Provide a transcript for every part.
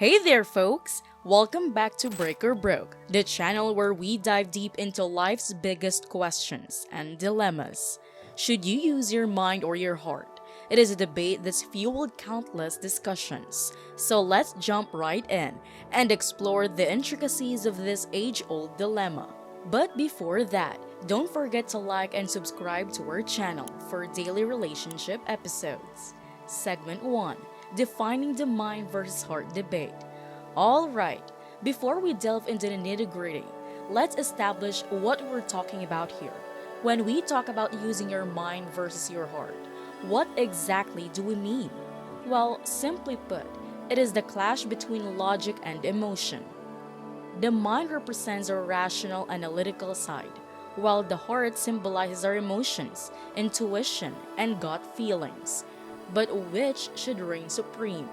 Hey there, folks! Welcome back to Break or Broke, the channel where we dive deep into life's biggest questions and dilemmas. Should you use your mind or your heart? It is a debate that's fueled countless discussions. So let's jump right in and explore the intricacies of this age-old dilemma. But before that, don't forget to like and subscribe to our channel for daily relationship episodes. Segment 1: Defining the mind versus heart debate. Alright, before we delve into the nitty gritty, let's establish what we're talking about here. When we talk about using your mind versus your heart, what exactly do we mean? Well, simply put, it is the clash between logic and emotion. The mind represents our rational, analytical side, while the heart symbolizes our emotions, intuition, and gut feelings. But which should reign supreme?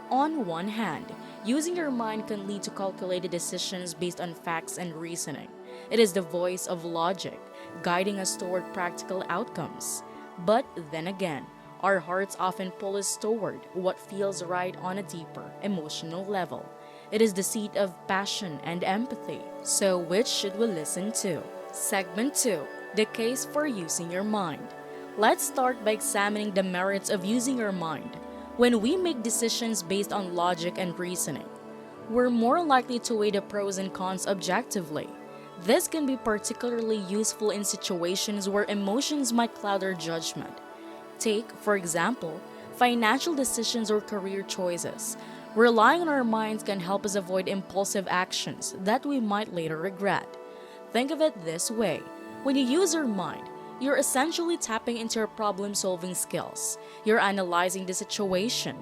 On one hand, using your mind can lead to calculated decisions based on facts and reasoning. It is the voice of logic, guiding us toward practical outcomes. But then again, our hearts often pull us toward what feels right on a deeper emotional level. It is the seat of passion and empathy. So which should we listen to? Segment 2: The case for using your mind. Let's start by examining the merits of using your mind. When we make decisions based on logic and reasoning, we're more likely to weigh the pros and cons objectively. This can be particularly useful in situations where emotions might cloud our judgment. Take, for example, financial decisions or career choices. Relying on our minds can help us avoid impulsive actions that we might later regret. Think of it this way: when you use your mind, you're essentially tapping into your problem-solving skills. You're analyzing the situation,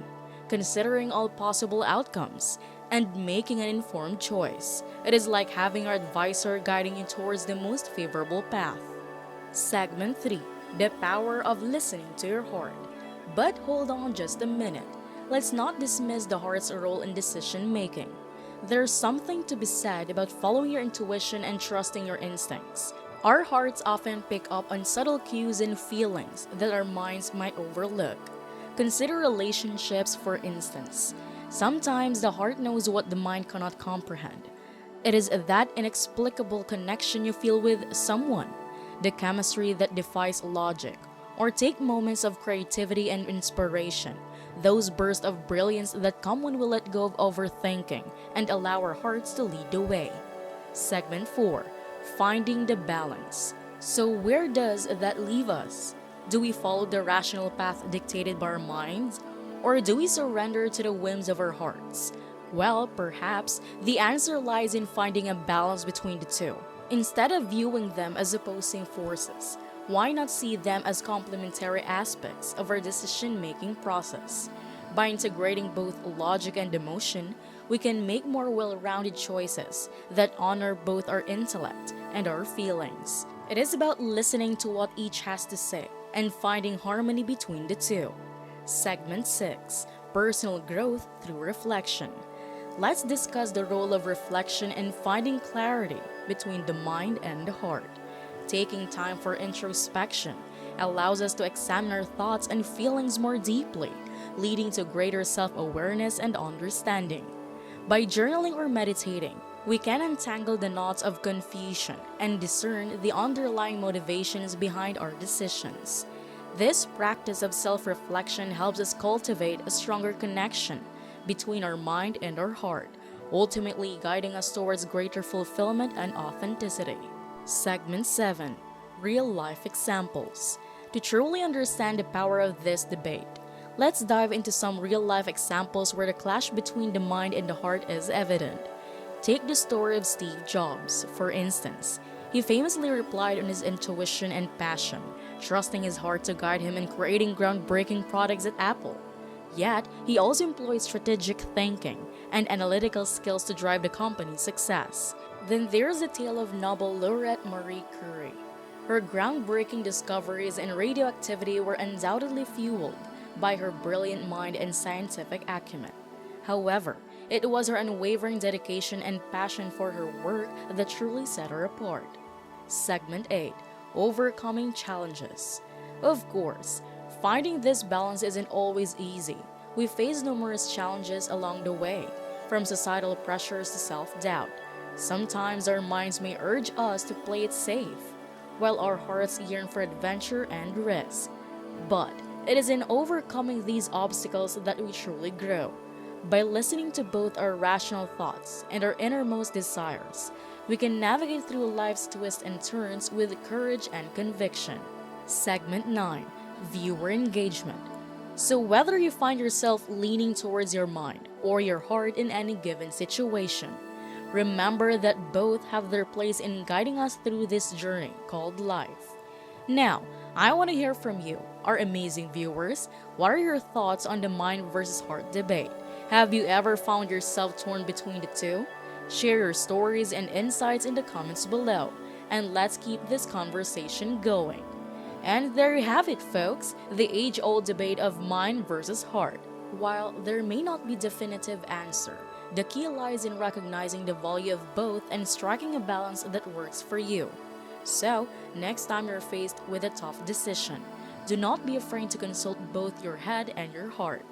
considering all possible outcomes, and making an informed choice. It is like having our advisor guiding you towards the most favorable path. Segment 3: The power of listening to your heart. But hold on just a minute. Let's not dismiss the heart's role in decision-making. There's something to be said about following your intuition and trusting your instincts. Our hearts often pick up on subtle cues and feelings that our minds might overlook. Consider relationships, for instance. Sometimes the heart knows what the mind cannot comprehend. It is that inexplicable connection you feel with someone, the chemistry that defies logic. Or take moments of creativity and inspiration, those bursts of brilliance that come when we let go of overthinking and allow our hearts to lead the way. Segment 4: Finding the balance. So where does that leave us? Do we follow the rational path dictated by our minds? Or do we surrender to the whims of our hearts? Well, perhaps the answer lies in finding a balance between the two. Instead of viewing them as opposing forces, why not see them as complementary aspects of our decision-making process? By integrating both logic and emotion, we can make more well-rounded choices that honor both our intellect and our feelings. It is about listening to what each has to say and finding harmony between the two. Segment 6: Personal growth through reflection. Let's discuss the role of reflection in finding clarity between the mind and the heart. Taking time for introspection allows us to examine our thoughts and feelings more deeply, leading to greater self-awareness and understanding. By journaling or meditating, we can untangle the knots of confusion and discern the underlying motivations behind our decisions. This practice of self-reflection helps us cultivate a stronger connection between our mind and our heart, ultimately guiding us towards greater fulfillment and authenticity. Segment 7: Real-life examples. To truly understand the power of this debate, let's dive into some real-life examples where the clash between the mind and the heart is evident. Take the story of Steve Jobs, for instance. He famously relied on his intuition and passion, trusting his heart to guide him in creating groundbreaking products at Apple. Yet, he also employed strategic thinking and analytical skills to drive the company's success. Then there's the tale of Nobel laureate Marie Curie. Her groundbreaking discoveries in radioactivity were undoubtedly fueled by her brilliant mind and scientific acumen. However, it was her unwavering dedication and passion for her work that truly set her apart. Segment 8: Overcoming challenges. Of course, finding this balance isn't always easy. We face numerous challenges along the way, from societal pressures to self-doubt. Sometimes our minds may urge us to play it safe, while our hearts yearn for adventure and risk. But it is in overcoming these obstacles that we truly grow. By listening to both our rational thoughts and our innermost desires, we can navigate through life's twists and turns with courage and conviction. Segment 9: Viewer Engagement. So, whether you find yourself leaning towards your mind or your heart in any given situation, remember that both have their place in guiding us through this journey called life. Now, I want to hear from you, our amazing viewers. What are your thoughts on the mind versus heart debate? Have you ever found yourself torn between the two? Share your stories and insights in the comments below, and let's keep this conversation going. And there you have it, folks, the age-old debate of mind versus heart. While there may not be a definitive answer, the key lies in recognizing the value of both and striking a balance that works for you. So, next time you're faced with a tough decision, do not be afraid to consult both your head and your heart.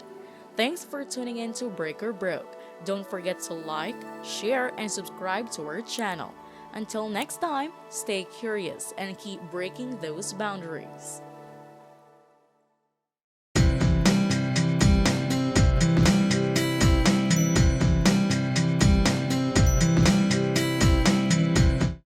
Thanks for tuning in to Break or Broke. Don't forget to like, share, and subscribe to our channel. Until next time, stay curious and keep breaking those boundaries.